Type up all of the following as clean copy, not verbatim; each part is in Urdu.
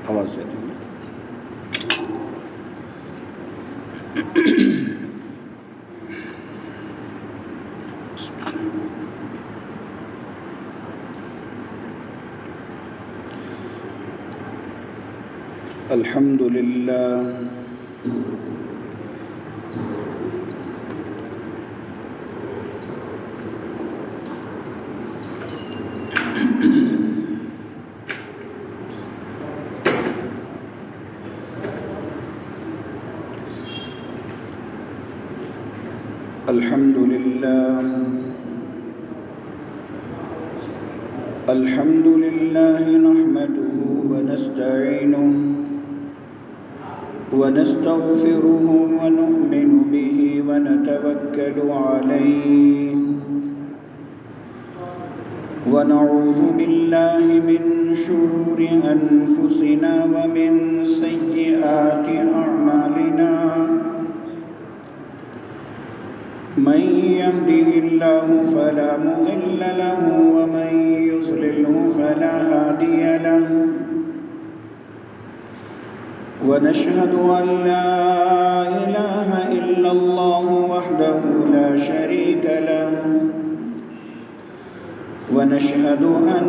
آواز دیتی ہوں. الحمد للہ الحمد للہ الحمد للہ نحمده ونستعینه ونستغفره ونؤمن به ونتوكل عليه ونعوذ بالله من شرور أنفسنا ومن سيئات أعمالنا من يهده الله فلا مضل له ومن يضلله فلا هادي له ونشهد أن لا إله إلا الله وحده لا شريك له ونشهد أن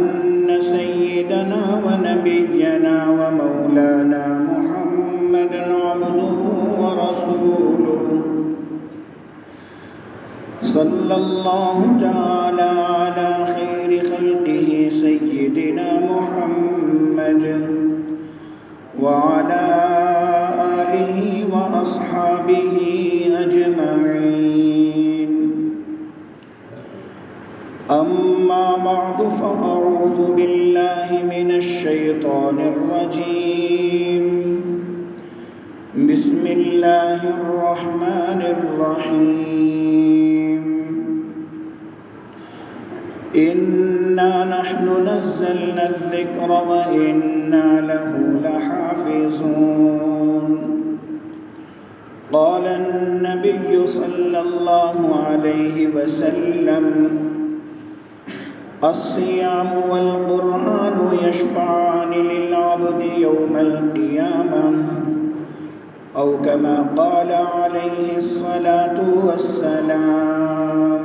سيدنا ونبينا ومولانا محمدا عبده ورسوله صلى الله تعالى على خير خلقه سيدنا محمد وعلى آله وأصحابه أجمعين أما بعد فأعوذ بالله من الشيطان الرجيم بسم الله الرحمن الرحيم إنا نحن نزلنا الذكر وإنا له لحافظون قال النبي صلى الله عليه وسلم الصيام والقرآن يشفعان للعبد يوم القيامة أو كما قال عليه الصلاة والسلام.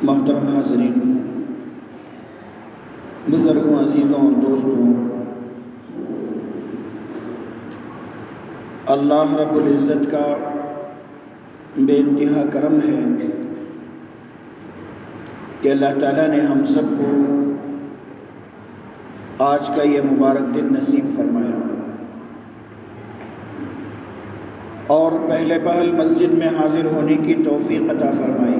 محترم حاضرین، بزرگوں، عزیزوں اور دوستوں، اللہ رب العزت کا بے انتہا کرم ہے کہ اللہ تعالیٰ نے ہم سب کو آج کا یہ مبارک دن نصیب فرمایا اور پہلے پہل مسجد میں حاضر ہونے کی توفیق عطا فرمائی.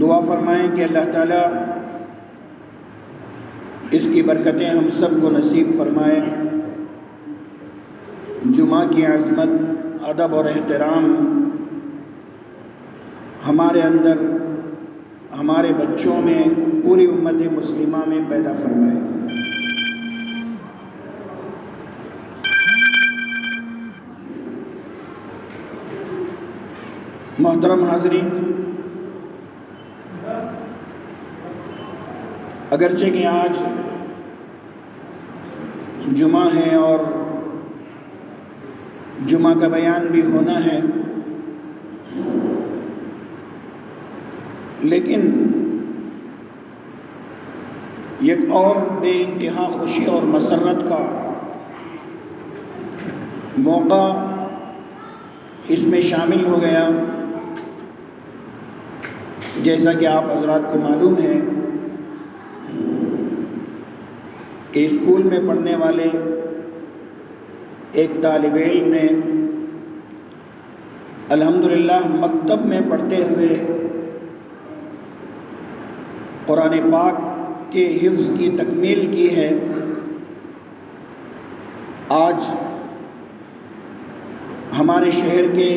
دعا فرمائیں کہ اللہ تعالیٰ اس کی برکتیں ہم سب کو نصیب فرمائے. جمعہ کی عظمت، ادب اور احترام ہمارے اندر، ہمارے بچوں میں، پوری امت مسلمہ میں پیدا فرمائے. محترم حاضرین، اگرچہ کہ آج جمعہ ہے اور جمعہ کا بیان بھی ہونا ہے، لیکن ایک اور بے انتہا خوشی اور مسرت کا موقع اس میں شامل ہو گیا. جیسا کہ آپ حضرات کو معلوم ہے کہ اسکول میں پڑھنے والے ایک طالب علم نے الحمدللہ مکتب میں پڑھتے ہوئے قرآن پاک کے حفظ کی تکمیل کی ہے. آج ہمارے شہر کے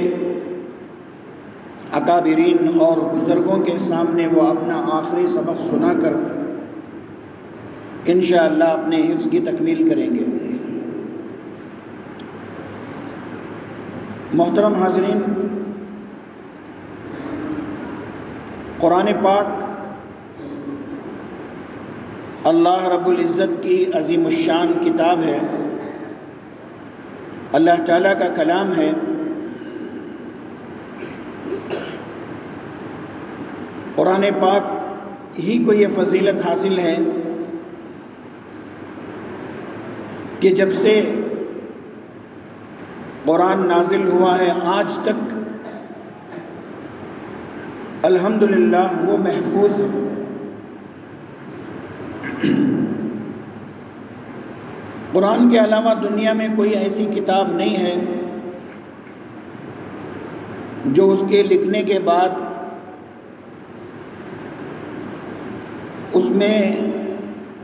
اکابرین اور بزرگوں کے سامنے وہ اپنا آخری سبق سنا کر انشاءاللہ اپنے حفظ کی تکمیل کریں گے۔ محترم حاضرین، قرآن پاک اللہ رب العزت کی عظیم الشان کتاب ہے، اللہ تعالیٰ کا کلام ہے۔ قرآن پاک ہی کو یہ فضیلت حاصل ہے کہ جب سے قرآن نازل ہوا ہے آج تک الحمدللہ وہ محفوظ ہے۔ قرآن کے علاوہ دنیا میں کوئی ایسی کتاب نہیں ہے جو اس کے لکھنے کے بعد اس میں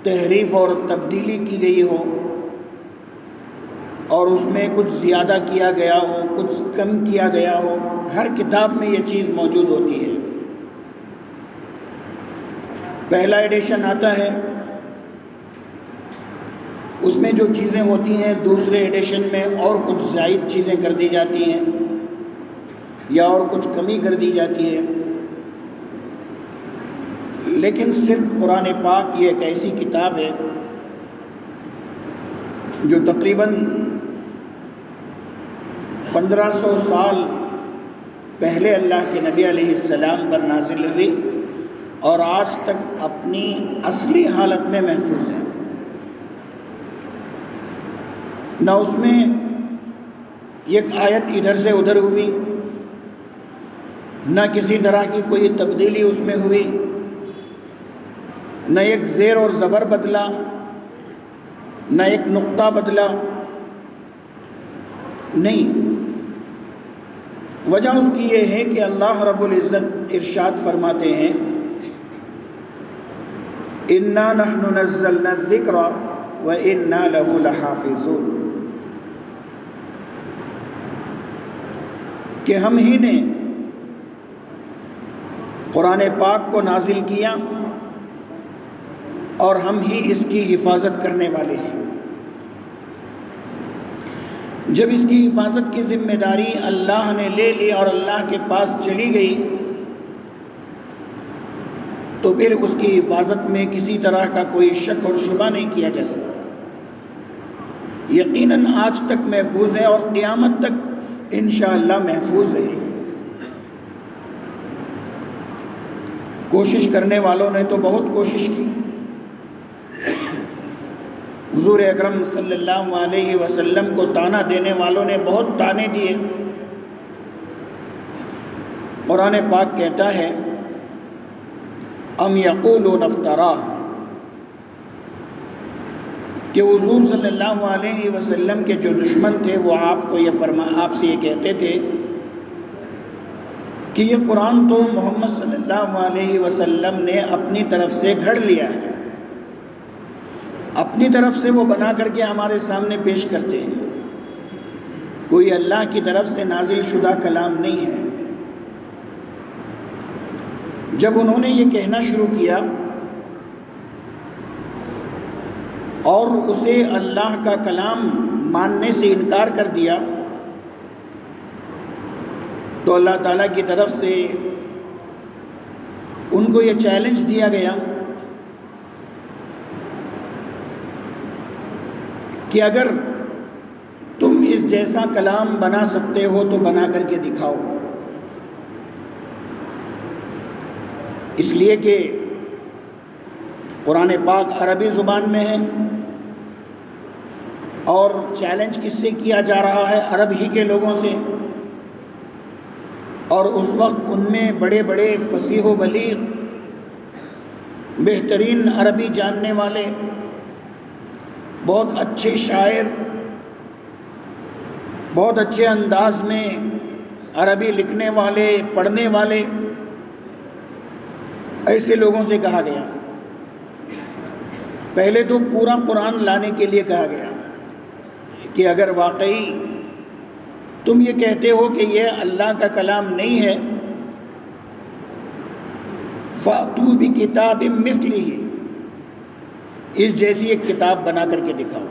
تحریف اور تبدیلی کی گئی ہو اور اس میں کچھ زیادہ کیا گیا ہو، کچھ کم کیا گیا ہو۔ ہر کتاب میں یہ چیز موجود ہوتی ہے۔ پہلا ایڈیشن آتا ہے، اس میں جو چیزیں ہوتی ہیں دوسرے ایڈیشن میں اور کچھ زائد چیزیں کر دی جاتی ہیں یا اور کچھ کمی کر دی جاتی ہے، لیکن صرف قرآن پاک یہ ایک ایسی کتاب ہے جو تقریباً 1500 سال پہلے اللہ کے نبی علیہ السلام پر نازل ہوئی اور آج تک اپنی اصلی حالت میں محفوظ ہے۔ نہ اس میں ایک آیت ادھر سے ادھر ہوئی، نہ کسی طرح کی کوئی تبدیلی اس میں ہوئی، نہ ایک زیر اور زبر بدلا، نہ ایک نقطہ بدلا، نہیں۔ وجہ اس کی یہ ہے کہ اللہ رب العزت ارشاد فرماتے ہیں اِنَّا نَحْنُ نَزَّلْنَا الذِّكْرَ وَإِنَّا لَهُ لَحَافِظُونَ، کہ ہم ہی نے قرآن پاک کو نازل کیا اور ہم ہی اس کی حفاظت کرنے والے ہیں۔ جب اس کی حفاظت کی ذمہ داری اللہ نے لے لی اور اللہ کے پاس چلی گئی تو پھر اس کی حفاظت میں کسی طرح کا کوئی شک اور شبہ نہیں کیا جا سکتا۔ یقیناً آج تک محفوظ ہے اور قیامت تک انشاءاللہ محفوظ رہے گی۔ کوشش کرنے والوں نے تو بہت کوشش کی، حضور اکرم صلی اللہ علیہ وسلم کو طعنہ دینے والوں نے بہت طعنے دیے۔ قرآن پاک کہتا ہے ام یقولون افترا، کہ حضور صلی اللہ علیہ وسلم کے جو دشمن تھے وہ آپ سے یہ کہتے تھے کہ یہ قرآن تو محمد صلی اللہ علیہ وسلم نے اپنی طرف سے گھڑ لیا ہے، اپنی طرف سے وہ بنا کر کے ہمارے سامنے پیش کرتے ہیں، کوئی اللہ کی طرف سے نازل شدہ کلام نہیں ہے۔ جب انہوں نے یہ کہنا شروع کیا اور اسے اللہ کا کلام ماننے سے انکار کر دیا تو اللہ تعالیٰ کی طرف سے ان کو یہ چیلنج دیا گیا کہ اگر تم اس جیسا کلام بنا سکتے ہو تو بنا کر کے دکھاؤ، اس لیے کہ قرآن پاک عربی زبان میں ہے اور چیلنج کس سے کیا جا رہا ہے؟ عرب ہی کے لوگوں سے، اور اس وقت ان میں بڑے بڑے فصیح و بلیغ بہترین عربی جاننے والے، بہت اچھے شاعر، بہت اچھے انداز میں عربی لکھنے والے، پڑھنے والے، ایسے لوگوں سے کہا گیا۔ پہلے تو پورا قرآن لانے کے لیے کہا گیا کہ اگر واقعی تم یہ کہتے ہو کہ یہ اللہ کا کلام نہیں ہے فَأْتُوا بِكِتَابٍ مِثْلِهِ، اس جیسی ایک کتاب بنا کر کے دکھاؤ۔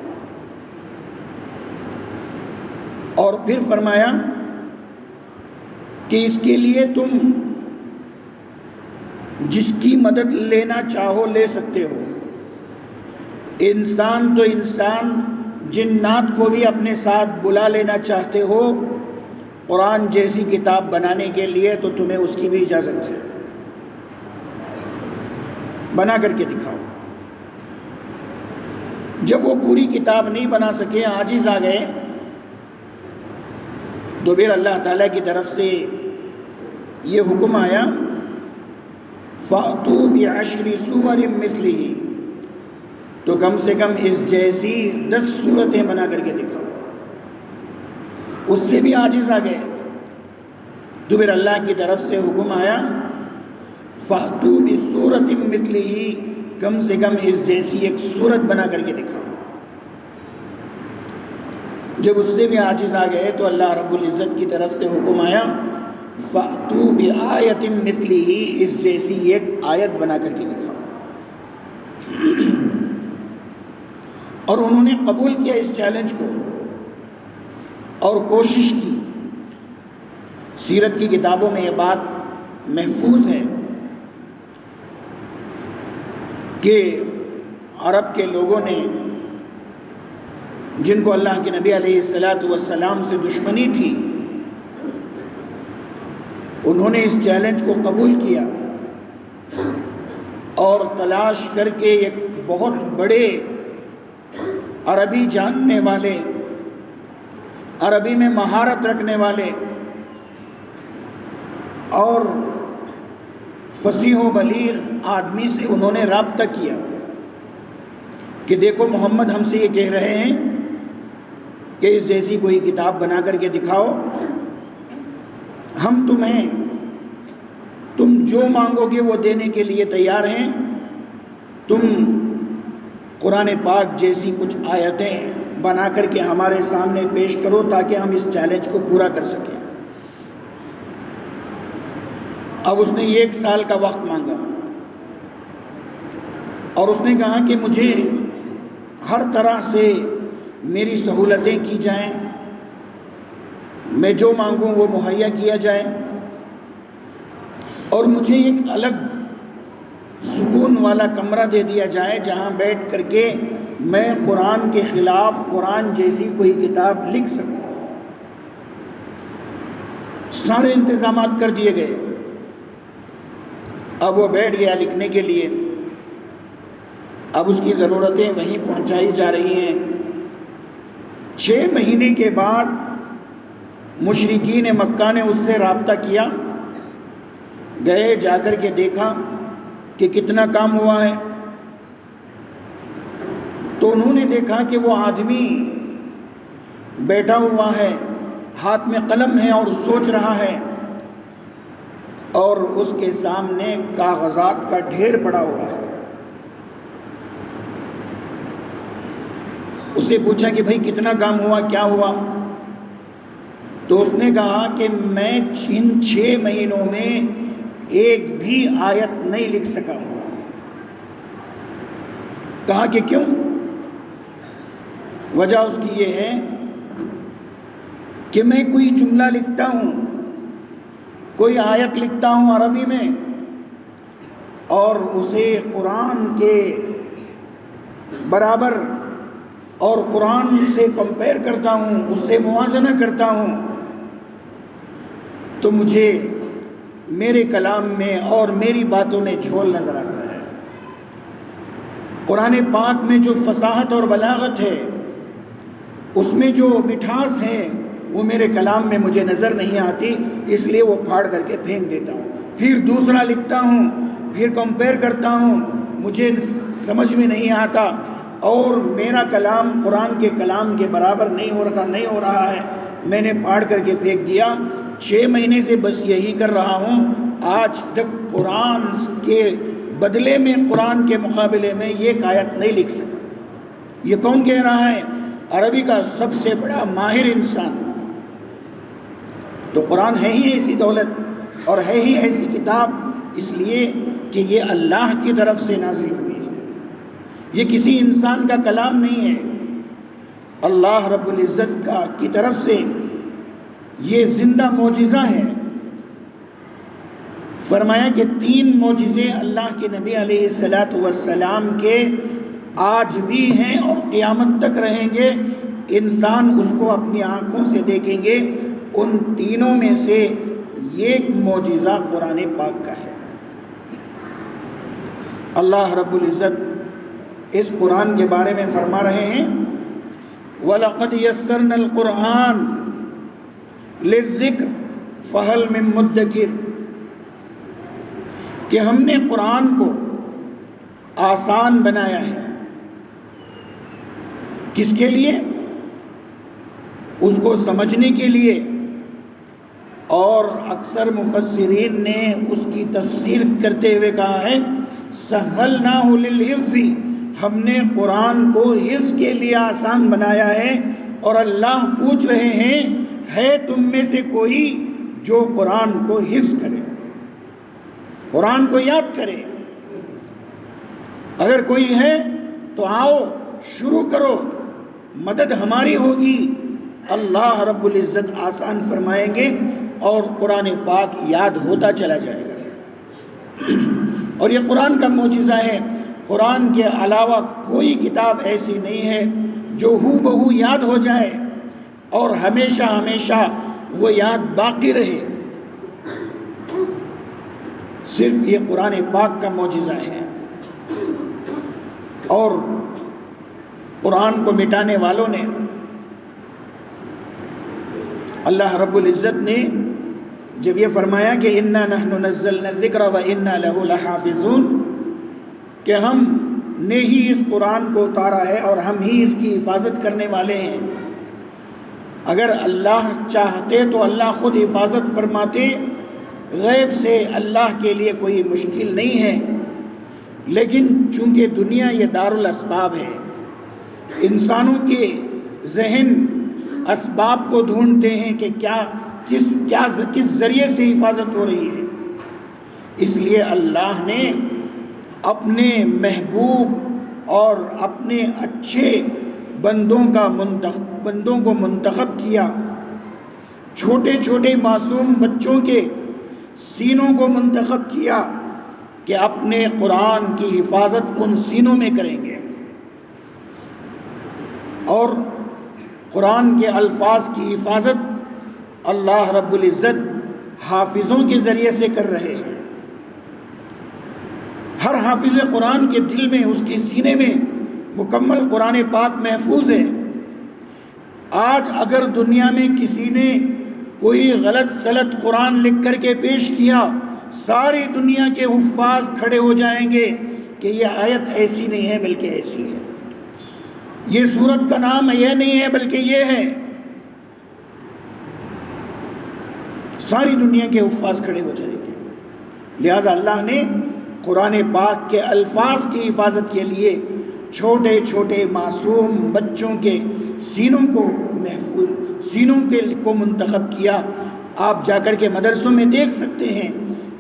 اور پھر فرمایا کہ اس کے لیے تم جس کی مدد لینا چاہو لے سکتے ہو، انسان تو انسان، جنات کو بھی اپنے ساتھ بلا لینا چاہتے ہو قرآن جیسی کتاب بنانے کے لیے تو تمہیں اس کی بھی اجازت ہے، بنا کر کے دکھاؤ۔ جب وہ پوری کتاب نہیں بنا سکے، عاجز آ گئے، تو پھر اللہ تعالیٰ کی طرف سے یہ حکم آیا فَأْتُوا بِعَشْرِ سُوَرٍ مِثْلِهِ، تو کم سے کم اس جیسی 10 صورتیں بنا کر کے دکھاؤ۔ اس سے بھی عاجز آ گئے، تو پھر اللہ کی طرف سے حکم آیا فَأْتُوا بِسُورَةٍ مِثْلِهِ، کم سے کم اس جیسی ایک صورت بنا کر کے دکھاؤ۔ جب اس سے بھی عاجز آ گئے تو اللہ رب العزت کی طرف سے حکم آیا فَأْتُوا بِآیَةٍ مِثْلِهِ، اس جیسی ایک آیت بنا کر کے دکھاؤ۔ اور انہوں نے قبول کیا اس چیلنج کو اور کوشش کی۔ سیرت کی کتابوں میں یہ بات محفوظ ہے کہ عرب کے لوگوں نے، جن کو اللہ کے نبی علیہ السلام سے دشمنی تھی، انہوں نے اس چیلنج کو قبول کیا اور تلاش کر کے ایک بہت بڑے عربی جاننے والے، عربی میں مہارت رکھنے والے اور فصیح و بلیغ آدمی سے انہوں نے رابطہ کیا کہ دیکھو محمد ہم سے یہ کہہ رہے ہیں کہ اس جیسی کوئی کتاب بنا کر کے دکھاؤ، ہم تم جو مانگو گے وہ دینے کے لیے تیار ہیں، تم قرآن پاک جیسی کچھ آیتیں بنا کر کے ہمارے سامنے پیش کرو تاکہ ہم اس چیلنج کو پورا کر سکیں۔ اب اس نے 1 سال کا وقت مانگا اور اس نے کہا کہ مجھے ہر طرح سے میری سہولتیں کی جائیں، میں جو مانگوں وہ مہیا کیا جائے، اور مجھے ایک الگ سکون والا کمرہ دے دیا جائے جہاں بیٹھ کر کے میں قرآن کے خلاف قرآن جیسی کوئی کتاب لکھ سکوں۔ سارے انتظامات کر دیے گئے، اب وہ بیٹھ گیا لکھنے کے لیے۔ اب اس کی ضرورتیں وہیں پہنچائی جا رہی ہیں۔ 6 مہینے کے بعد مشرکین مکہ نے اس سے رابطہ کیا، گئے، جا کر کے دیکھا کہ کتنا کام ہوا ہے، تو انہوں نے دیکھا کہ وہ آدمی بیٹھا ہوا ہے، ہاتھ میں قلم ہے اور سوچ رہا ہے، اور اس کے سامنے کاغذات کا ڈھیر پڑا ہوا ہے۔ اسے پوچھا کہ بھائی کتنا کام ہوا، کیا ہوا؟ تو اس نے کہا کہ میں ان 6 مہینوں میں ایک بھی آیت نہیں لکھ سکا ہوں۔ کہا کہ کیوں؟ وجہ اس کی یہ ہے کہ میں کوئی جملہ لکھتا ہوں، کوئی آیت لکھتا ہوں عربی میں، اور اسے قرآن کے برابر اور قرآن سے کمپیئر کرتا ہوں، اس سے موازنہ کرتا ہوں، تو مجھے میرے کلام میں اور میری باتوں میں جھول نظر آتا ہے۔ قرآن پاک میں جو فصاحت اور بلاغت ہے، اس میں جو مٹھاس ہے، وہ میرے کلام میں مجھے نظر نہیں آتی، اس لیے وہ پھاڑ کر کے پھینک دیتا ہوں۔ پھر دوسرا لکھتا ہوں، پھر کمپیئر کرتا ہوں، مجھے سمجھ میں نہیں آتا، اور میرا کلام قرآن کے کلام کے برابر نہیں ہو رہا ہے، میں نے پھاڑ کر کے پھینک دیا۔ 6 مہینے سے بس یہی کر رہا ہوں، آج تک قرآن کے بدلے میں، قرآن کے مقابلے میں یہ آیت نہیں لکھ سکا۔ یہ کون کہہ رہا ہے؟ عربی کا سب سے بڑا ماہر انسان۔ تو قرآن ہے ہی ایسی دولت اور ہے ہی ایسی کتاب، اس لیے کہ یہ اللہ کی طرف سے نازل ہوئی ہے، یہ کسی انسان کا کلام نہیں ہے، اللہ رب العزت کی طرف سے یہ زندہ معجزہ ہے۔ فرمایا کہ 3 معجزے اللہ کے نبی علیہ السلام کے آج بھی ہیں اور قیامت تک رہیں گے، انسان اس کو اپنی آنکھوں سے دیکھیں گے۔ ان تینوں میں سے ایک معجزہ قرآن پاک کا ہے۔ اللہ رب العزت اس قرآن کے بارے میں فرما رہے ہیں وَلَقَدْ يَسَّرْنَا الْقُرْآنَ لِلذِّكْرِ فَهَلْ مِن مُدَّكِرٍ، کہ ہم نے قرآن کو آسان بنایا ہے۔ کس کے لیے؟ اس کو سمجھنے کے لیے۔ اور اکثر مفسرین نے اس کی تفسیر کرتے ہوئے کہا ہے سَهَّلْنَاهُ لِلْحِفْظِ، ہم نے قرآن کو حفظ کے لیے آسان بنایا ہے۔ اور اللہ پوچھ رہے ہیں ہے تم میں سے کوئی جو قرآن کو حفظ کرے، قرآن کو یاد کرے؟ اگر کوئی ہے تو آؤ شروع کرو، مدد ہماری ہوگی۔ اللہ رب العزت آسان فرمائیں گے اور قرآن پاک یاد ہوتا چلا جائے گا۔ اور یہ قرآن کا معجزہ ہے۔ قرآن کے علاوہ کوئی کتاب ایسی نہیں ہے جو ہو بہو یاد ہو جائے اور ہمیشہ ہمیشہ وہ یاد باقی رہے، صرف یہ قرآن پاک کا معجزہ ہے۔ اور قرآن کو مٹانے والوں نے، اللہ رب العزت نے جب یہ فرمایا کہ اِنَّا نَحْنُ نَزَّلْنَا الذِّكْرَ وَإِنَّا لَهُ لَحَافِظُونَ، کہ ہم نے ہی اس قرآن کو اتارا ہے اور ہم ہی اس کی حفاظت کرنے والے ہیں۔ اگر اللہ چاہتے تو اللہ خود حفاظت فرماتے، غیب سے اللہ کے لیے کوئی مشکل نہیں ہے، لیکن چونکہ دنیا یہ دارالاسباب ہے، انسانوں کے ذہن اسباب کو ڈھونڈتے ہیں کہ کس ذریعے سے حفاظت ہو رہی ہے۔ اس لیے اللہ نے اپنے محبوب اور اپنے اچھے بندوں کو منتخب کیا، چھوٹے چھوٹے معصوم بچوں کے سینوں کو منتخب کیا کہ اپنے قرآن کی حفاظت ان سینوں میں کریں گے، اور قرآن کے الفاظ کی حفاظت اللہ رب العزت حافظوں کے ذریعے سے کر رہے ہیں۔ ہر حافظ قرآن کے دل میں، اس کے سینے میں مکمل قرآن پاک محفوظ ہے۔ آج اگر دنیا میں کسی نے کوئی غلط سلط قرآن لکھ کر کے پیش کیا، ساری دنیا کے حفاظ کھڑے ہو جائیں گے کہ یہ آیت ایسی نہیں ہے بلکہ ایسی ہے، یہ سورت کا نام یہ نہیں ہے بلکہ یہ ہے۔ ساری دنیا کے حفاظ کھڑے ہو جائیں گے۔ لہذا اللہ نے قرآن پاک کے الفاظ کی حفاظت کے لیے چھوٹے چھوٹے معصوم بچوں کے سینوں کو منتخب کیا۔ آپ جا کر کے مدرسوں میں دیکھ سکتے ہیں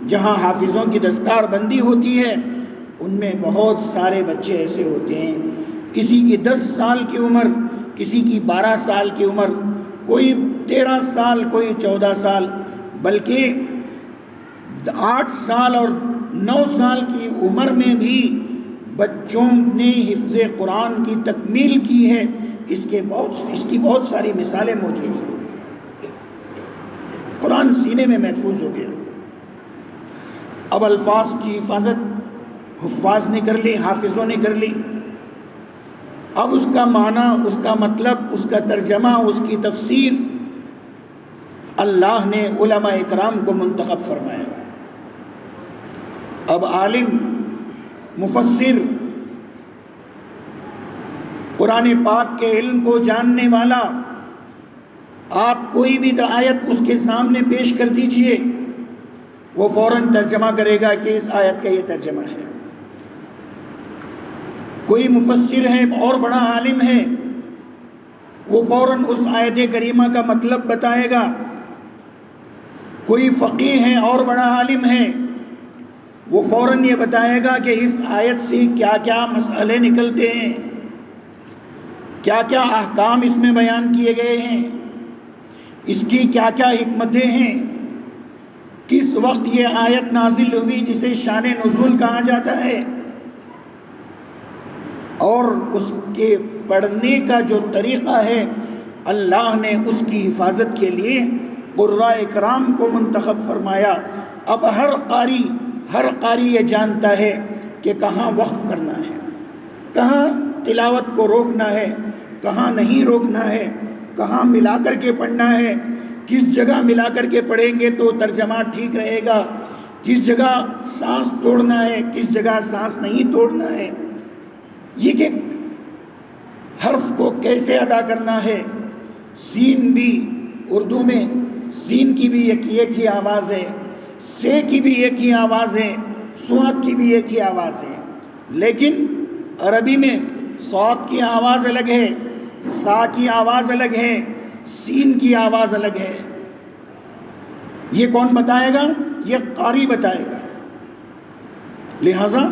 جہاں حافظوں کی دستار بندی ہوتی ہے، ان میں بہت سارے بچے ایسے ہوتے ہیں، کسی کی 10 سال کی عمر، کسی کی 12 سال کی عمر، کوئی 13 سال، کوئی 14 سال، بلکہ 8 سال اور 9 سال کی عمر میں بھی بچوں نے حفظ قرآن کی تکمیل کی ہے۔ اس کی بہت ساری مثالیں موجود ہیں۔ قرآن سینے میں محفوظ ہو گیا۔ اب الفاظ کی حفاظت حفاظ نے کر لی، حافظوں نے کر لی۔ اب اس کا معنی، اس کا مطلب، اس کا ترجمہ، اس کی تفسیر اللہ نے علماء اکرام کو منتخب فرمایا۔ اب عالم، مفسر، قرآن پاک کے علم کو جاننے والا، آپ کوئی بھی آیت اس کے سامنے پیش کر دیجئے، وہ فوراً ترجمہ کرے گا کہ اس آیت کا یہ ترجمہ ہے۔ کوئی مفسر ہے اور بڑا عالم ہے، وہ فوراً اس آیت کریمہ کا مطلب بتائے گا۔ کوئی فقیہ ہے اور بڑا عالم ہے، وہ فوراً یہ بتائے گا کہ اس آیت سے کیا کیا مسئلے نکلتے ہیں، کیا کیا احکام اس میں بیان کیے گئے ہیں، اس کی کیا کیا حکمتیں ہیں، کس وقت یہ آیت نازل ہوئی جسے شان نزول کہا جاتا ہے، اور اس کے پڑھنے کا جو طریقہ ہے اللہ نے اس کی حفاظت کے لیے قرآء کرام کو منتخب فرمایا۔ اب ہر قاری یہ جانتا ہے کہ کہاں وقف کرنا ہے، کہاں تلاوت کو روکنا ہے، کہاں نہیں روکنا ہے، کہاں ملا کر کے پڑھنا ہے، کس جگہ ملا کر کے پڑھیں گے تو ترجمہ ٹھیک رہے گا، کس جگہ سانس توڑنا ہے، کس جگہ سانس نہیں توڑنا ہے، یہ کہ حرف کو کیسے ادا کرنا ہے۔ سین بھی اردو میں سین کی بھی ایک ہی آواز ہے، سے کی بھی ایک ہی آواز ہے، صاد کی بھی ایک ہی آواز ہے، لیکن عربی میں صاد کی آواز الگ ہے، سا کی آواز الگ ہے، سین کی آواز الگ ہے۔ یہ کون بتائے گا؟ یہ قاری بتائے گا۔ لہذا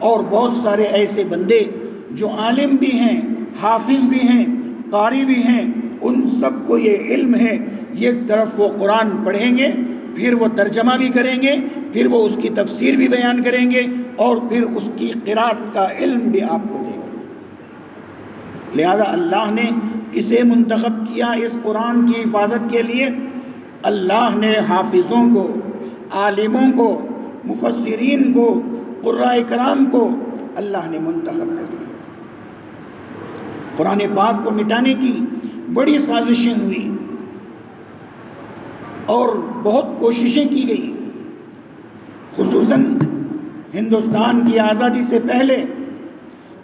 اور بہت سارے ایسے بندے جو عالم بھی ہیں، حافظ بھی ہیں، قاری بھی ہیں، ان سب کو یہ علم ہے، ایک طرف وہ قرآن پڑھیں گے، پھر وہ ترجمہ بھی کریں گے، پھر وہ اس کی تفسیر بھی بیان کریں گے، اور پھر اس کی قرات کا علم بھی آپ کو دیں گے۔ لہذا اللہ نے کسے منتخب کیا اس قرآن کی حفاظت کے لیے؟ اللہ نے حافظوں کو، عالموں کو، مفسرین کو، قرآء کرام کو اللہ نے منتخب کر لیا۔ قرآن پاک کو مٹانے کی بڑی سازشیں ہوئی اور بہت کوششیں کی گئی، خصوصاً ہندوستان کی آزادی سے پہلے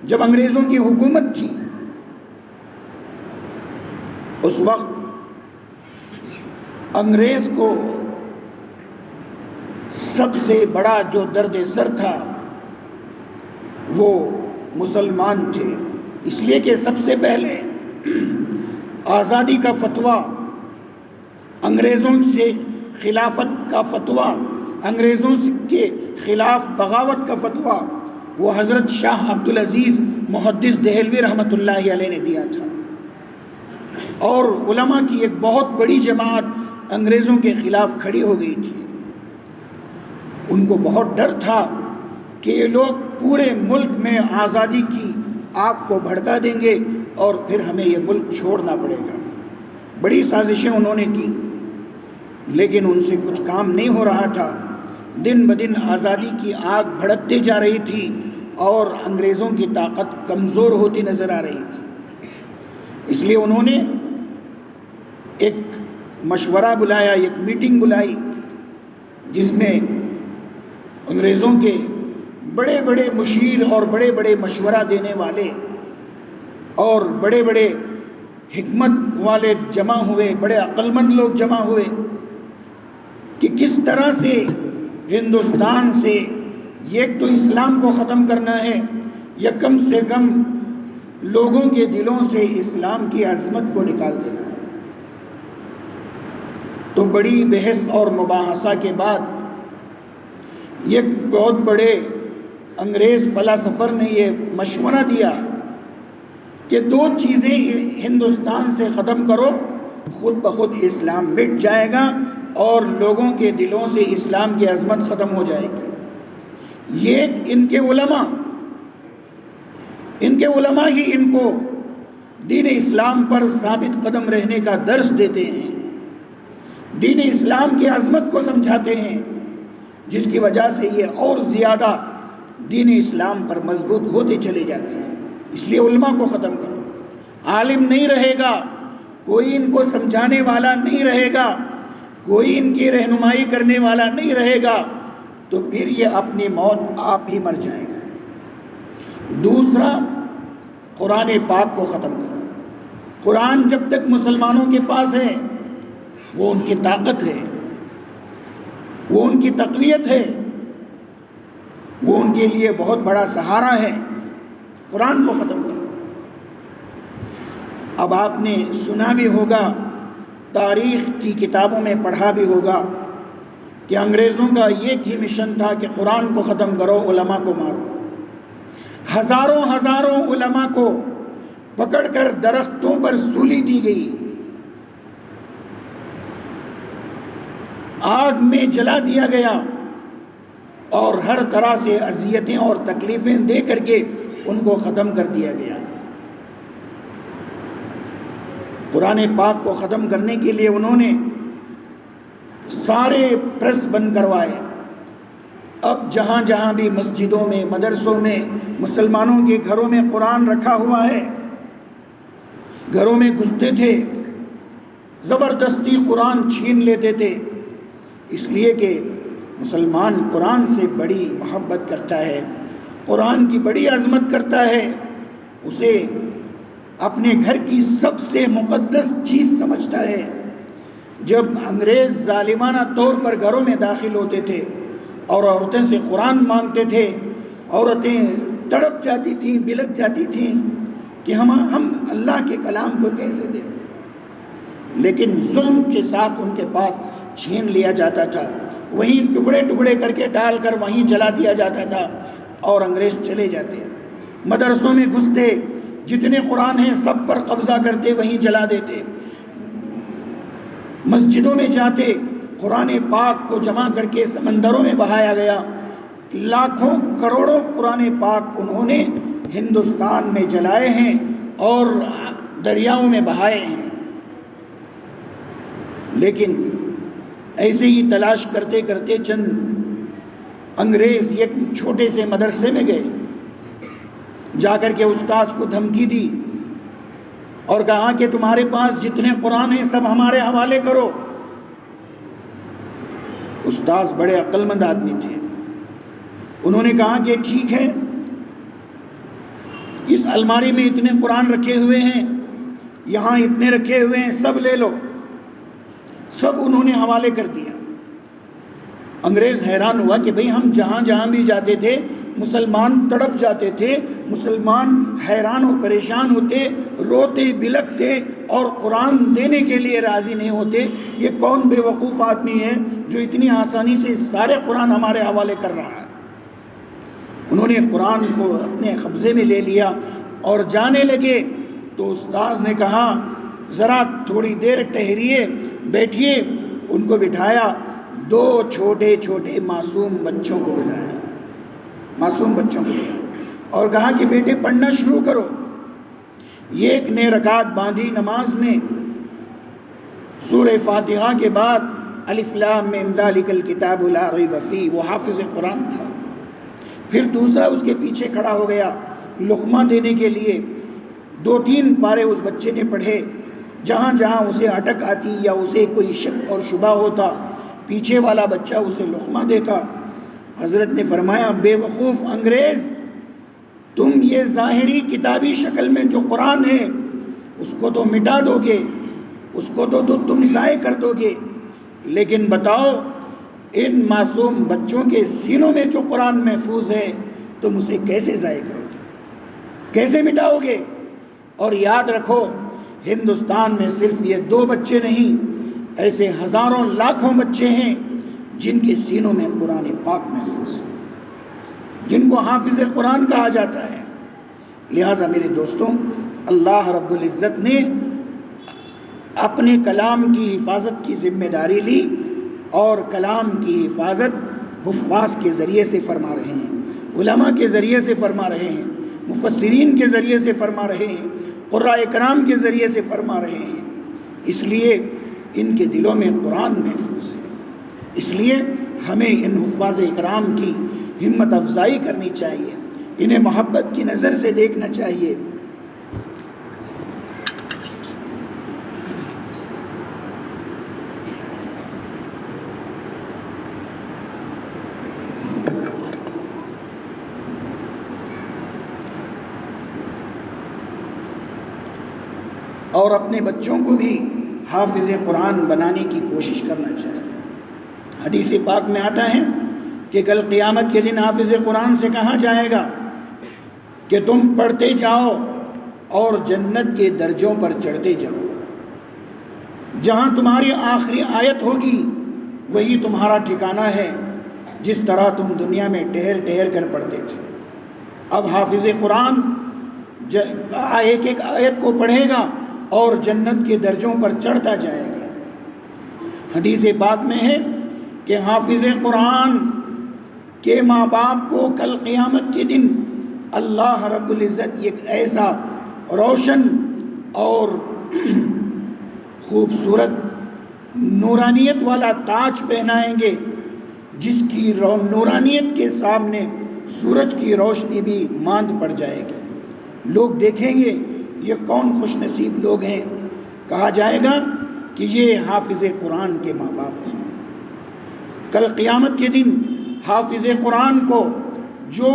جب انگریزوں کی حکومت تھی، اس وقت انگریز کو سب سے بڑا جو درد سر تھا وہ مسلمان تھے، اس لیے کہ سب سے پہلے آزادی کا فتویٰ، انگریزوں سے خلافت کا فتویٰ، انگریزوں کے خلاف بغاوت کا فتویٰ وہ حضرت شاہ عبدالعزیز محدث دہلوی رحمۃ اللہ علیہ نے دیا تھا، اور علماء کی ایک بہت بڑی جماعت انگریزوں کے خلاف کھڑی ہو گئی تھی۔ ان کو بہت ڈر تھا کہ یہ لوگ پورے ملک میں آزادی کی آگ کو بھڑکا دیں گے اور پھر ہمیں یہ ملک چھوڑنا پڑے گا۔ بڑی سازشیں انہوں نے کی، لیکن ان سے کچھ کام نہیں ہو رہا تھا۔ دن بدن آزادی کی آگ بھڑکتے جا رہی تھی اور انگریزوں کی طاقت کمزور ہوتی نظر آ رہی تھی۔ اس لیے انہوں نے ایک مشورہ بلایا، ایک میٹنگ بلائی، جس میں انگریزوں کے بڑے بڑے مشیر اور بڑے بڑے مشورہ دینے والے اور بڑے بڑے حکمت والے جمع ہوئے، بڑے عقل مند لوگ جمع ہوئے کہ کس طرح سے ہندوستان سے ایک تو اسلام کو ختم کرنا ہے، یا کم سے کم لوگوں کے دلوں سے اسلام کی عظمت کو نکال دینا ہے۔ تو بڑی بحث اور مباحثہ کے بعد ایک بہت بڑے انگریز فلسفر نے یہ مشورہ دیا کہ دو چیزیں ہندوستان سے ختم کرو، خود بخود اسلام مٹ جائے گا اور لوگوں کے دلوں سے اسلام کی عظمت ختم ہو جائے گی۔ یہ ان کے علماء ہی ان کو دین اسلام پر ثابت قدم رہنے کا درس دیتے ہیں، دین اسلام کی عظمت کو سمجھاتے ہیں، جس کی وجہ سے یہ اور زیادہ دین اسلام پر مضبوط ہوتے چلے جاتے ہیں۔ اس لیے علماء کو ختم کرو، عالم نہیں رہے گا، کوئی ان کو سمجھانے والا نہیں رہے گا، کوئی ان کی رہنمائی کرنے والا نہیں رہے گا، تو پھر یہ اپنی موت آپ ہی مر جائیں گے۔ دوسرا، قرآن پاک کو ختم کرو۔ قرآن جب تک مسلمانوں کے پاس ہے وہ ان کی طاقت ہے، وہ ان کی تقویت ہے، وہ ان کے لیے بہت بڑا سہارا ہے۔ قرآن کو ختم کرو۔ اب آپ نے سنا بھی ہوگا، تاریخ کی کتابوں میں پڑھا بھی ہوگا کہ انگریزوں کا ایک ہی مشن تھا کہ قرآن کو ختم کرو، علماء کو مارو۔ ہزاروں ہزاروں علماء کو پکڑ کر درختوں پر سولی دی گئی، آگ میں جلا دیا گیا، اور ہر طرح سے اذیتیں اور تکلیفیں دے کر کے ان کو ختم کر دیا گیا۔ قرآن پاک کو ختم کرنے کے لیے انہوں نے سارے پریس بند کروائے۔ اب جہاں جہاں بھی مسجدوں میں، مدرسوں میں، مسلمانوں کے گھروں میں قرآن رکھا ہوا ہے، گھروں میں گھستے تھے، زبردستی قرآن چھین لیتے تھے، اس لیے کہ مسلمان قرآن سے بڑی محبت کرتا ہے، قرآن کی بڑی عظمت کرتا ہے، اسے اپنے گھر کی سب سے مقدس چیز سمجھتا ہے۔ جب انگریز ظالمانہ طور پر گھروں میں داخل ہوتے تھے اور عورتیں سے قرآن مانگتے تھے، عورتیں تڑپ جاتی تھیں، بلک جاتی تھیں کہ ہم اللہ کے کلام کو کیسے دیں، لیکن ظلم کے ساتھ ان کے پاس چھین لیا جاتا تھا، وہیں ٹکڑے ٹکڑے کر کے ڈال کر وہیں جلا دیا جاتا تھا، اور انگریز چلے جاتے، مدرسوں میں گھستے، جتنے قرآن ہیں سب پر قبضہ کرتے، وہیں جلا دیتے، مسجدوں میں جاتے، قرآن پاک کو جمع کر کے سمندروں میں بہایا گیا، لاکھوں کروڑوں قرآن پاک انہوں نے ہندوستان میں جلائے ہیں اور دریاؤں میں بہائے ہیں۔ لیکن ایسے ہی تلاش کرتے کرتے چند انگریز ایک چھوٹے سے مدرسے میں گئے، جا کر کے استاذ کو دھمکی دی اور کہا کہ تمہارے پاس جتنے قرآن ہیں سب ہمارے حوالے کرو۔ استاذ بڑے عقل مند آدمی تھے، انہوں نے کہا کہ ٹھیک ہے، اس الماری میں اتنے قرآن رکھے ہوئے ہیں، یہاں اتنے رکھے ہوئے ہیں، سب لے لو۔ سب انہوں نے حوالے کر دیا۔ انگریز حیران ہوا کہ بھئی ہم جہاں جہاں بھی جاتے تھے مسلمان تڑپ جاتے تھے، مسلمان حیران و پریشان ہوتے، روتے بلکتے اور قرآن دینے کے لیے راضی نہیں ہوتے، یہ کون بے وقوف آدمی ہے جو اتنی آسانی سے سارے قرآن ہمارے حوالے کر رہا ہے۔ انہوں نے قرآن کو اپنے قبضے میں لے لیا اور جانے لگے تو استاذ نے کہا ذرا تھوڑی دیر ٹھہریے، بیٹھیے۔ ان کو بٹھایا، دو چھوٹے چھوٹے معصوم بچوں کو بلایا، معصوم بچوں کو بلایا اور کہا کہ بیٹے پڑھنا شروع کرو۔ ایک نے رکعت باندھی نماز میں، سورہ فاتحہ کے بعد الف لام میم ذالک الکتاب لا ریب فیہ، وہ حافظ قرآن تھا۔ پھر دوسرا اس کے پیچھے کھڑا ہو گیا لقمہ دینے کے لیے، 2-3 پارے اس بچے نے پڑھے، جہاں جہاں اسے اٹک آتی یا اسے کوئی شک اور شبہ ہوتا پیچھے والا بچہ اسے لقمہ دیتا۔ حضرت نے فرمایا بے وقوف انگریز، تم یہ ظاہری کتابی شکل میں جو قرآن ہے اس کو تو مٹا دو گے، اس کو تو تم ضائع کر دو گے، لیکن بتاؤ ان معصوم بچوں کے سینوں میں جو قرآن محفوظ ہے تم اسے کیسے ضائع کرو گے، کیسے مٹاؤ گے؟ اور یاد رکھو ہندوستان میں صرف یہ 2 بچے نہیں، ایسے ہزاروں لاکھوں بچے ہیں جن کے سینوں میں قرآن پاک محفوظ ہے، جن کو حافظ قرآن کہا جاتا ہے۔ لہٰذا میرے دوستوں، اللہ رب العزت نے اپنے کلام کی حفاظت کی ذمہ داری لی، اور کلام کی حفاظت حفاظ کے ذریعے سے فرما رہے ہیں، علماء کے ذریعے سے فرما رہے ہیں، مفسرین کے ذریعے سے فرما رہے ہیں، قراء کرام کے ذریعے سے فرما رہے ہیں، اس لیے ان کے دلوں میں قرآن محفوظ ہے۔ اس لیے ہمیں ان حفاظ کرام کی ہمت افزائی کرنی چاہیے، انہیں محبت کی نظر سے دیکھنا چاہیے۔ اور اپنے بچوں کو بھی حافظ قرآن بنانے کی کوشش کرنا چاہیے۔ حدیث پاک میں آتا ہے کہ کل قیامت کے دن حافظ قرآن سے کہا جائے گا کہ تم پڑھتے جاؤ اور جنت کے درجوں پر چڑھتے جاؤ، جہاں تمہاری آخری آیت ہوگی وہی تمہارا ٹھکانہ ہے جس طرح تم دنیا میں ٹہر ٹہر کر پڑھتے تھے۔ اب حافظ قرآن ایک ایک آیت کو پڑھے گا اور جنت کے درجوں پر چڑھتا جائے گا۔ حدیث پاک میں ہے کہ حافظ قرآن کے ماں باپ کو کل قیامت کے دن اللہ رب العزت ایک ایسا روشن اور خوبصورت نورانیت والا تاج پہنائیں گے جس کی نورانیت کے سامنے سورج کی روشنی بھی ماند پڑ جائے گی۔ لوگ دیکھیں گے یہ کون خوش نصیب لوگ ہیں، کہا جائے گا کہ یہ حافظ قرآن کے ماں باپ ہیں۔ کل قیامت کے دن حافظ قرآن کو جو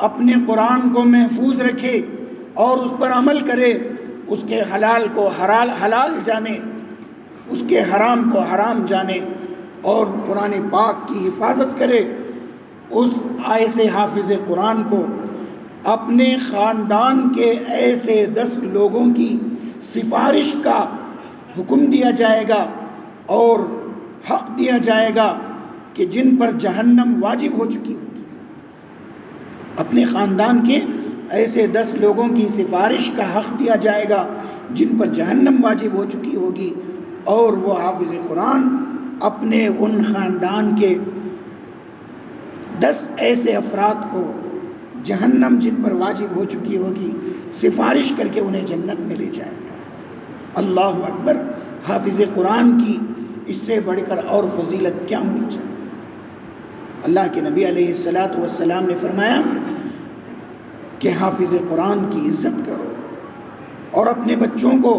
اپنے قرآن کو محفوظ رکھے اور اس پر عمل کرے، اس کے حلال کو حلال جانے، اس کے حرام کو حرام جانے اور قرآن پاک کی حفاظت کرے، اس ایسے حافظ قرآن کو اپنے خاندان کے ایسے 10 لوگوں کی سفارش کا حکم دیا جائے گا اور حق دیا جائے گا کہ جن پر جہنم واجب ہو چکی ہوگی۔ اپنے خاندان کے ایسے 10 لوگوں کی سفارش کا حق دیا جائے گا جن پر جہنم واجب ہو چکی ہوگی، اور وہ حافظ قرآن اپنے ان خاندان کے 10 ایسے افراد کو جہنم جن پر واجب ہو چکی ہوگی سفارش کر کے انہیں جنت میں لے جائے گا۔ اللہ اکبر! حافظ قرآن کی اس سے بڑھ کر اور فضیلت کیا ہونی چاہیے؟ اللہ کے نبی علیہ السلام نے فرمایا کہ حافظ قرآن کی عزت کرو اور اپنے بچوں کو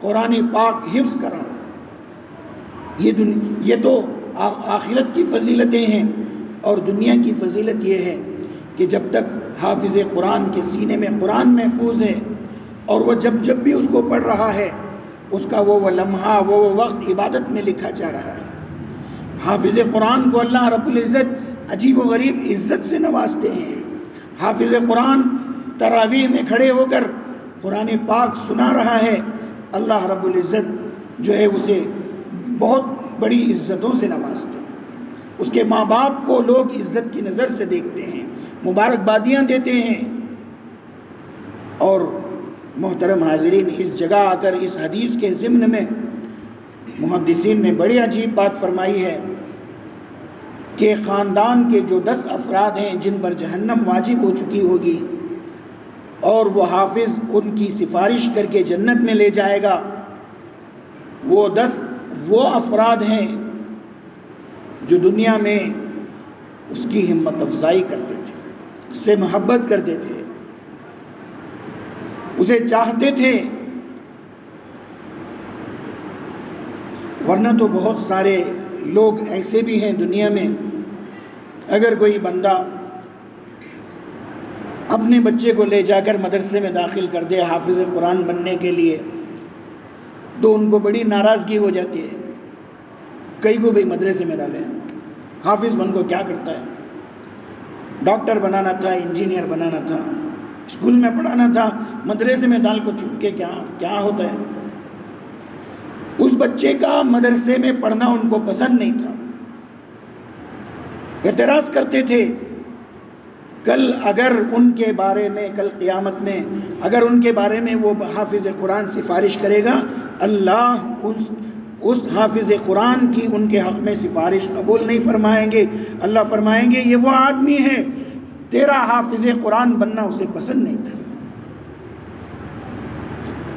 قرآن پاک حفظ کراؤ۔ یہ تو آخرت کی فضیلتیں ہیں، اور دنیا کی فضیلت یہ ہے کہ جب تک حافظ قرآن کے سینے میں قرآن محفوظ ہے اور وہ جب بھی اس کو پڑھ رہا ہے، اس کا وہ لمحہ وہ وقت عبادت میں لکھا جا رہا ہے۔ حافظ قرآن کو اللہ رب العزت عجیب و غریب عزت سے نوازتے ہیں۔ حافظ قرآن تراویح میں کھڑے ہو کر قرآن پاک سنا رہا ہے، اللہ رب العزت جو ہے اسے بہت بڑی عزتوں سے نوازتے ہیں۔ اس کے ماں باپ کو لوگ عزت کی نظر سے دیکھتے ہیں، مبارکبادیاں دیتے ہیں۔ اور محترم حاضرین، اس جگہ آ کر اس حدیث کے ضمن میں محدثین نے بڑی عجیب بات فرمائی ہے کہ خاندان کے جو 10 افراد ہیں جن پر جہنم واجب ہو چکی ہوگی اور وہ حافظ ان کی سفارش کر کے جنت میں لے جائے گا، وہ 10 وہ افراد ہیں جو دنیا میں اس کی ہمت افزائی کرتے تھے، اس سے محبت کرتے تھے، اسے چاہتے تھے۔ ورنہ تو بہت سارے لوگ ایسے بھی ہیں دنیا میں، اگر کوئی بندہ اپنے بچے کو لے جا کر مدرسے میں داخل کر دے حافظ قرآن بننے کے لیے تو ان کو بڑی ناراضگی ہو جاتی ہے۔ کئی کو بھی مدرسے میں ڈالیں، حافظ بن کو کیا کرتا ہے؟ ڈاکٹر بنانا تھا، انجینئر بنانا تھا، اسکول میں پڑھانا تھا، مدرسے میں ڈال کو چھپ کے کیا ہوتا ہے؟ اس بچے کا مدرسے میں پڑھنا ان کو پسند نہیں تھا، اعتراض کرتے تھے۔ کل اگر ان کے بارے میں کل قیامت میں اگر ان کے بارے میں وہ حافظ قرآن سفارش کرے گا، اللہ اس حافظ قرآن کی ان کے حق میں سفارش قبول نہیں فرمائیں گے۔ اللہ فرمائیں گے یہ وہ آدمی ہے، تیرا حافظ قرآن بننا اسے پسند نہیں تھا،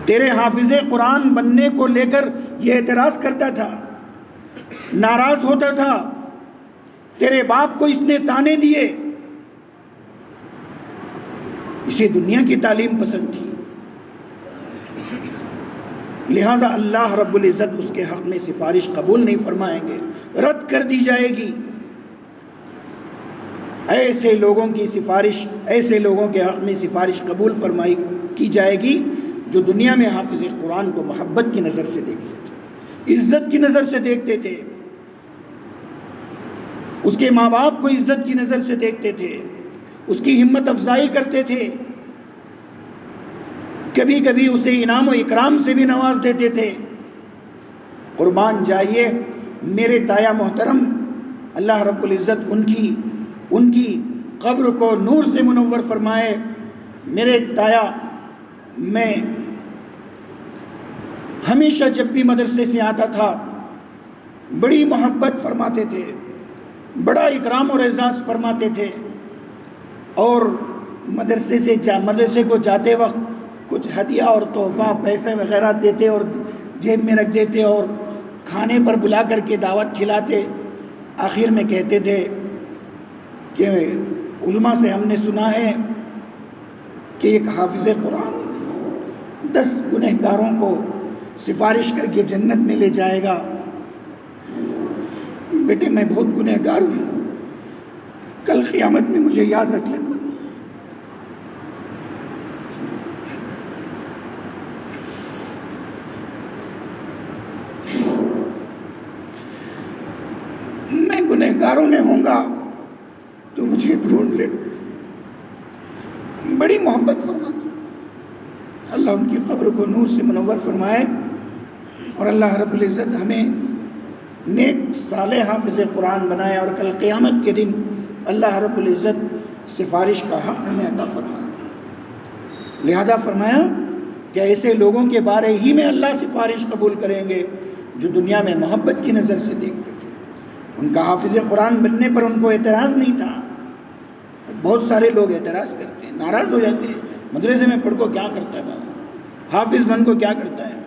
تیرے حافظ قرآن بننے کو لے کر یہ اعتراض کرتا تھا، ناراض ہوتا تھا، تیرے باپ کو اس نے تانے دیے، اسے دنیا کی تعلیم پسند تھی، لہٰذا اللہ رب العزت اس کے حق میں سفارش قبول نہیں فرمائیں گے، رد کر دی جائے گی۔ ایسے لوگوں کی سفارش، ایسے لوگوں کے حق میں سفارش قبول فرمائی کی جائے گی جو دنیا میں حافظ قرآن کو محبت کی نظر سے دیکھتے تھے، عزت کی نظر سے دیکھتے تھے، اس کے ماں باپ کو عزت کی نظر سے دیکھتے تھے، اس کی ہمت افزائی کرتے تھے، کبھی کبھی اسے انعام و اکرام سے بھی نواز دیتے تھے۔ قربان جائیے میرے تایا محترم اللہ رب العزت ان کی قبر کو نور سے منور فرمائے۔ میرے تایا میں ہمیشہ جب بھی مدرسے سے آتا تھا بڑی محبت فرماتے تھے، بڑا اکرام اور اعزاز فرماتے تھے، اور مدرسے کو جاتے وقت کچھ ہدیہ اور تحفہ پیسے وغیرہ دیتے اور جیب میں رکھ دیتے اور کھانے پر بلا کر کے دعوت کھلاتے۔ آخر میں کہتے تھے کہ علماء سے ہم نے سنا ہے کہ ایک حافظ قرآن 10 گنہگاروں کو سفارش کر کے جنت میں لے جائے گا۔ بیٹے میں بہت گنہگار ہوں، کل قیامت میں مجھے یاد رکھ لینا۔ میں گنہگاروں میں ہوں گا تو مجھے ڈھونڈ لے۔ بڑی محبت فرماتے، اللہ ان کی قبر کو نور سے منور فرمائے، اور اللہ رب العزت ہمیں نیک صالح حافظ قرآن بنائے، اور کل قیامت کے دن اللہ رب العزت سفارش کا حق ہمیں عطا فرمائے۔ لہذا فرمایا کہ ایسے لوگوں کے بارے ہی میں اللہ سفارش قبول کریں گے جو دنیا میں محبت کی نظر سے دیکھتے تھے۔ ان کا حافظ قرآن بننے پر ان کو اعتراض نہیں تھا۔ بہت سارے لوگ اعتراض کرتے ہیں، ناراض ہو جاتے ہیں، مدرسے میں پڑھ کو کیا کرتا ہے بابا، حافظ بن کو کیا کرتا ہے،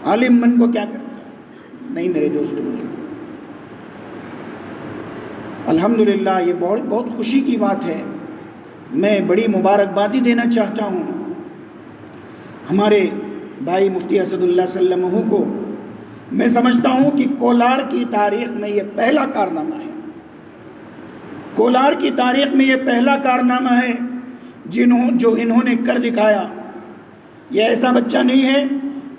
عالم بن کو کیا کرتا ہے۔ نہیں میرے دوستوں، الحمدللہ یہ بہت خوشی کی بات ہے۔ میں بڑی مبارکبادی دینا چاہتا ہوں ہمارے بھائی مفتی اسد اللہ صلی اللہ علیہ وسلم کو۔ میں سمجھتا ہوں کہ کولار کی تاریخ میں یہ پہلا کارنامہ ہے، کولار کی تاریخ میں یہ پہلا کارنامہ ہے جو انہوں نے کر دکھایا۔ یہ ایسا بچہ نہیں ہے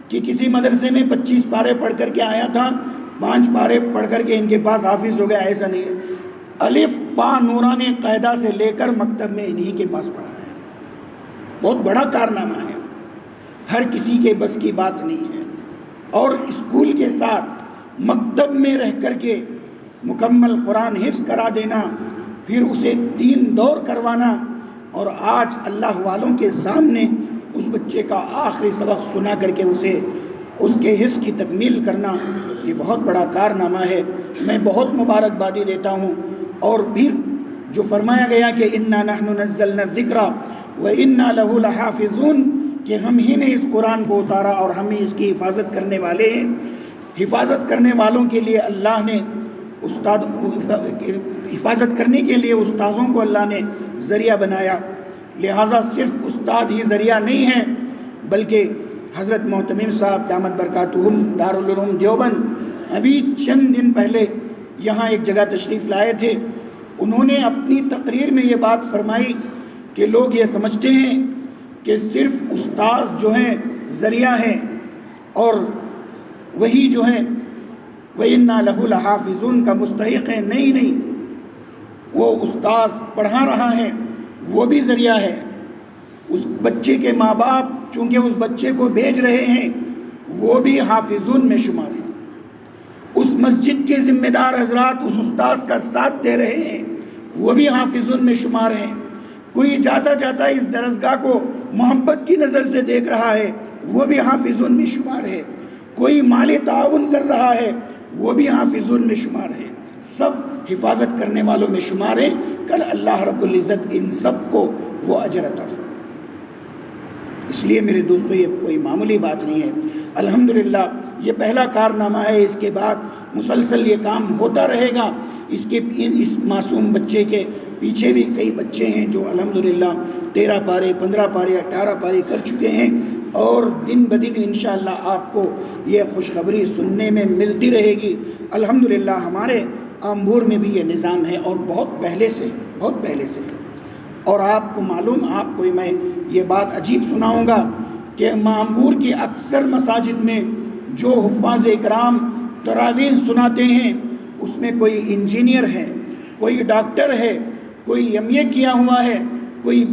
کہ کسی مدرسے میں 25 پارے پڑھ کر کے آیا تھا، 5 پارے پڑھ کر کے ان کے پاس حافظ ہو گیا، ایسا نہیں ہے۔ الف با نورانی قاعدہ سے لے کر مکتب میں انہی کے پاس پڑھا ہے۔ بہت بڑا کارنامہ ہے، ہر کسی کے بس کی بات نہیں ہے۔ اور اسکول کے ساتھ مکتب میں رہ کر کے مکمل قرآن حفظ کرا دینا، پھر اسے 3 دور کروانا، اور آج اللہ والوں کے سامنے اس بچے کا آخری سبق سنا کر کے اس کے حفظ کی تکمیل کرنا، یہ بہت بڑا کارنامہ ہے۔ میں بہت مبارکبادی دیتا ہوں۔ اور پھر جو فرمایا گیا کہ اِنَّا نَحْنُ نَزَّلْنَا الذِّكْرَ وَإِنَّا لَهُ لَحَافِظُونَ، کہ ہم ہی نے اس قرآن کو اتارا اور ہم ہی اس کی حفاظت کرنے والے ہیں۔ حفاظت کرنے والوں کے لیے اللہ نے حفاظت کرنے کے لیے استاذوں کو اللہ نے ذریعہ بنایا۔ لہٰذا صرف استاد ہی ذریعہ نہیں ہیں، بلکہ حضرت محتمم صاحب دامت برکاتہم دارالعلوم دیوبند ابھی چند دن پہلے یہاں ایک جگہ تشریف لائے تھے۔ انہوں نے اپنی تقریر میں یہ بات فرمائی کہ لوگ یہ سمجھتے ہیں کہ صرف استاذ جو ہیں ذریعہ ہیں، اور وہی جو ہیں وَإِنَّا لَهُ لَحَافِظُونَ کا مستحق ہے۔ نہیں، وہ استاذ پڑھا رہا ہے وہ بھی ذریعہ ہے۔ اس بچے کے ماں باپ چونکہ اس بچے کو بھیج رہے ہیں وہ بھی حافظون میں شمار ہیں۔ اس مسجد کے ذمہ دار حضرات اس استاذ کا ساتھ دے رہے ہیں وہ بھی حافظون میں شمار ہیں۔ کوئی جاتا جاتا اس درسگاہ کو محبت کی نظر سے دیکھ رہا ہے وہ بھی حافظون میں شمار ہے۔ کوئی مالی تعاون کر رہا ہے وہ بھی حافظون میں شمار ہے۔ سب حفاظت کرنے والوں میں شمار ہیں۔ کل اللہ رب العزت ان سب کو وہ اجر عطا فرمائے۔ اس لیے میرے دوستو یہ کوئی معمولی بات نہیں ہے۔ الحمدللہ یہ پہلا کارنامہ ہے، اس کے بعد مسلسل یہ کام ہوتا رہے گا۔ اس معصوم بچے کے پیچھے بھی کئی بچے ہیں جو الحمدللہ 13 پارے 15 پارے 18 پارے کر چکے ہیں، اور دن بدن انشاءاللہ آپ کو یہ خوشخبری سننے میں ملتی رہے گی۔ الحمدللہ ہمارے آمبور میں بھی یہ نظام ہے، اور بہت پہلے سے ہے۔ اور آپ کو معلوم، آپ کو میں یہ بات عجیب سناؤں گا کہ آمبور کی اکثر مساجد میں جو حفاظ اکرام تراویح سناتے ہیں اس میں کوئی انجینئر ہے، کوئی ڈاکٹر ہے، کوئی MA کیا ہوا ہے، کوئی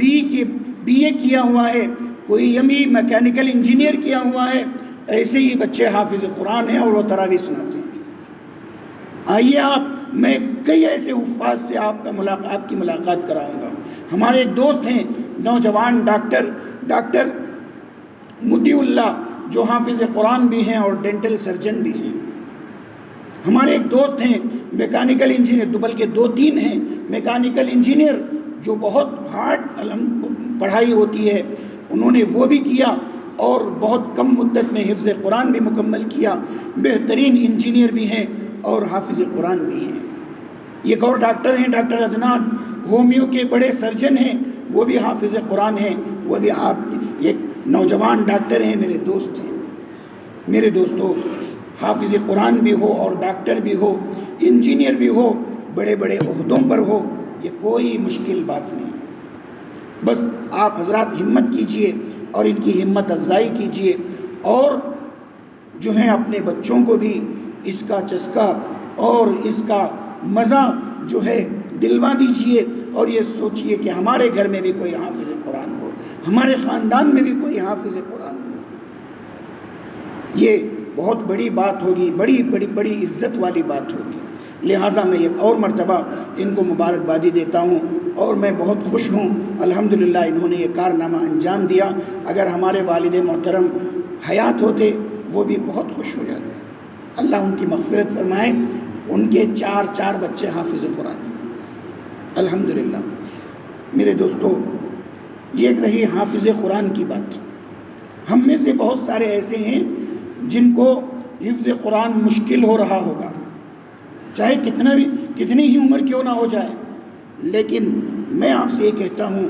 BA کیا ہوا ہے، کوئی ME میکینیکل انجینئر کیا ہوا ہے۔ ایسے ہی بچے حافظ قرآن ہیں اور وہ تراویح سناتے ہیں۔ آئیے میں کئی ایسے حفاظ سے آپ کی ملاقات کراؤں گا. ہمارے ایک دوست ہیں نوجوان ڈاکٹر مطیع اللہ، جو حافظ قرآن بھی ہیں اور ڈینٹل سرجن بھی ہیں. ہمارے ایک دوست ہیں میکینیکل انجینئر، بلکہ 2-3 ہیں میکینیکل انجینئر جو بہت ہارڈ پڑھائی ہوتی ہے، انہوں نے وہ بھی کیا اور بہت کم مدت میں حفظ قرآن بھی مکمل کیا. بہترین انجینئر بھی ہیں اور حافظ قرآن بھی ہیں. ایک اور ڈاکٹر ہیں ڈاکٹر عدنان، ہومیو کے بڑے سرجن ہیں، وہ بھی حافظ قرآن ہیں. وہ بھی آپ ایک نوجوان ڈاکٹر ہیں، میرے دوست ہیں. میرے دوستو، حافظ قرآن بھی ہو اور ڈاکٹر بھی ہو، انجینئر بھی ہو، بڑے بڑے عہدوں پر ہو، یہ کوئی مشکل بات نہیں. بس آپ حضرات ہمت کیجئے اور ان کی ہمت افزائی کیجئے، اور جو ہے اپنے بچوں کو بھی اس کا چسکا اور اس کا مزہ جو ہے دلوا دیجئے، اور یہ سوچئے کہ ہمارے گھر میں بھی کوئی حافظ قرآن ہو، ہمارے خاندان میں بھی کوئی حافظ قرآن ہو. یہ بہت بڑی بات ہوگی، بڑی عزت والی بات ہوگی. لہٰذا میں ایک اور مرتبہ ان کو مبارکبادی دیتا ہوں، اور میں بہت خوش ہوں الحمدللہ انہوں نے یہ کارنامہ انجام دیا. اگر ہمارے والد محترم حیات ہوتے وہ بھی بہت خوش ہو جاتے. اللہ ان کی مغفرت فرمائے. ان کے 4 بچے حافظ قرآن ہیں الحمدللہ. میرے دوستو، یہ رہی حافظ قرآن کی بات. ہم میں سے بہت سارے ایسے ہیں جن کو حفظ قرآن مشکل ہو رہا ہوگا، چاہے کتنی ہی عمر کیوں نہ ہو جائے. لیکن میں آپ سے یہ کہتا ہوں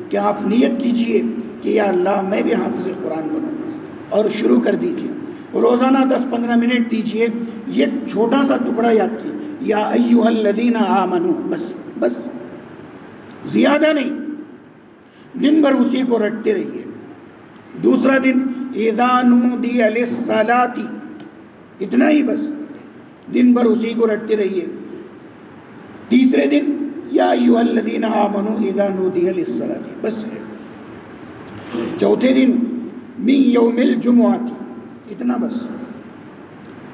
کہ آپ نیت کیجئے کہ یا اللہ میں بھی حافظ قرآن بنوں گا، اور شروع کر دیجئے. روزانہ 10-15 منٹ دیجئے. یہ چھوٹا سا ٹکڑا یاد کیجئے، یا ایھا الذین آمنوا، بس زیادہ نہیں. دن بھر اسی کو رٹتے رہیے. دوسرا دن اذا نودی للصلاۃ، اتنا ہی بس، دن بھر اسی کو رٹتے رہیے. تیسرے دن یا ایھا الذین آمنوا اذا نودی للصلاۃ، بس ہے. چوتھے دن من یوم الجمعۃ، اتنا بس.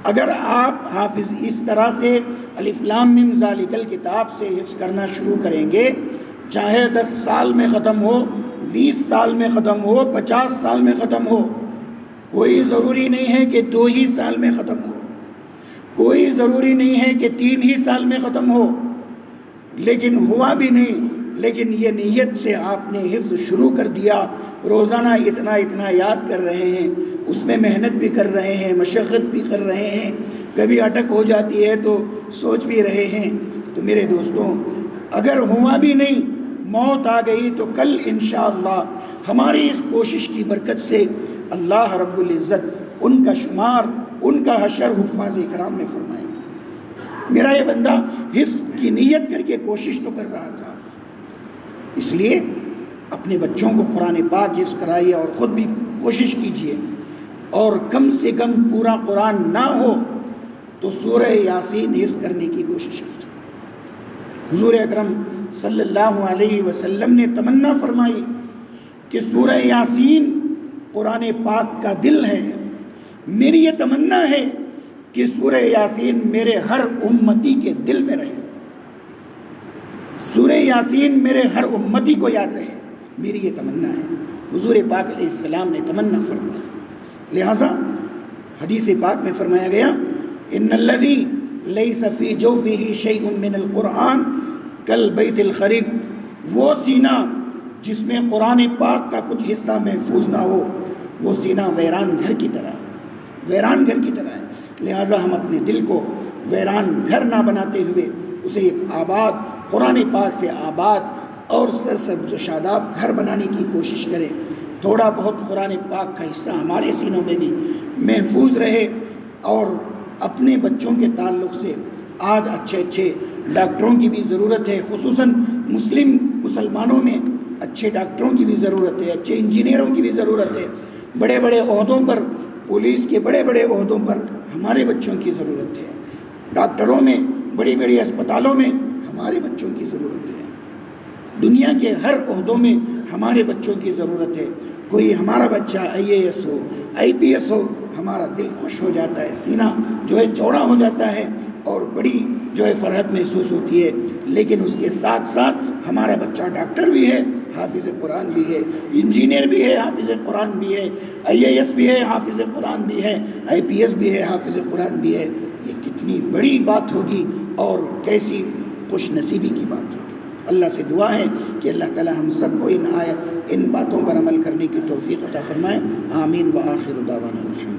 اگر آپ حافظ اس طرح سے الف لام میم ذالک الکتاب سے حفظ کرنا شروع کریں گے، چاہے 10 سال میں ختم ہو، 20 سال میں ختم ہو، 50 سال میں ختم ہو، کوئی ضروری نہیں ہے کہ 2 ہی سال میں ختم ہو، کوئی ضروری نہیں ہے کہ 3 ہی سال میں ختم ہو، لیکن ہوا بھی نہیں. لیکن یہ نیت سے آپ نے حفظ شروع کر دیا، روزانہ اتنا یاد کر رہے ہیں، اس میں محنت بھی کر رہے ہیں، مشقت بھی کر رہے ہیں، کبھی اٹک ہو جاتی ہے تو سوچ بھی رہے ہیں. تو میرے دوستوں، اگر ہوا بھی نہیں، موت آ گئی، تو کل انشاءاللہ ہماری اس کوشش کی برکت سے اللہ رب العزت ان کا شمار، ان کا حشر حفاظ کرام میں فرمائیں گے. میرا یہ بندہ حفظ کی نیت کر کے کوشش تو کر رہا تھا، اس لیے اپنے بچوں کو قرآن پاک حفظ کرائیے اور خود بھی کوشش کیجیے. اور کم سے کم پورا قرآن نہ ہو تو سورہ یاسین حفظ کرنے کی کوشش کیجیے. حضور اکرم صلی اللہ علیہ وسلم نے تمنا فرمائی کہ سورہ یاسین قرآن پاک کا دل ہے. میری یہ تمنا ہے کہ سورہ یاسین میرے ہر امتی کے دل میں رہے، سورہ یاسین میرے ہر امتی کو یاد رہے. میری یہ تمنا ہے. حضور پاک علیہ السلام نے تمنا فرمایا. لہذا حدیث پاک میں فرمایا گیا، ان الذی لیس فی جوفہ شیء من القرآن کالبیت الخریب، وہ سینہ جس میں قرآن پاک کا کچھ حصہ محفوظ نہ ہو، وہ سینہ ویران گھر کی طرح ہے. لہذا ہم اپنے دل کو ویران گھر نہ بناتے ہوئے اسے ایک آباد، قرآن پاک سے آباد اور سرسبز و شاداب گھر بنانے کی کوشش کریں. تھوڑا بہت قرآن پاک کا حصہ ہمارے سینوں میں بھی محفوظ رہے. اور اپنے بچوں کے تعلق سے آج اچھے ڈاکٹروں کی بھی ضرورت ہے، خصوصاً مسلمانوں میں اچھے ڈاکٹروں کی بھی ضرورت ہے، اچھے انجینئروں کی بھی ضرورت ہے. بڑے بڑے عہدوں پر، پولیس کے بڑے بڑے عہدوں پر ہمارے بچوں کی ضرورت ہے. ڈاکٹروں میں، بڑی بڑی اسپتالوں میں ہمارے بچوں کی ضرورت ہے. دنیا کے ہر عہدوں میں ہمارے بچوں کی ضرورت ہے. کوئی ہمارا بچہ IAS ہو، IPS ہو، ہمارا دل خوش ہو جاتا ہے، سینہ جو ہے چوڑا ہو جاتا ہے. اور بڑی جو ہے فرحت محسوس ہوتی ہے، لیکن اس کے ساتھ ساتھ ہمارا بچہ ڈاکٹر بھی ہے، حافظ قرآن بھی ہے، انجینئر بھی ہے، حافظ قرآن بھی ہے، IAS بھی ہے، حافظ قرآن بھی ہے، IPS بھی ہے، حافظ قرآن بھی ہے. یہ کتنی بڑی بات ہوگی اور کیسی خوش نصیبی کی بات ہوگی. اللہ سے دعا ہے کہ اللہ تعالی ہم سب کو ان باتوں پر عمل کرنے کی توفیق عطا فرمائے. آمین. وآخر دعوانا.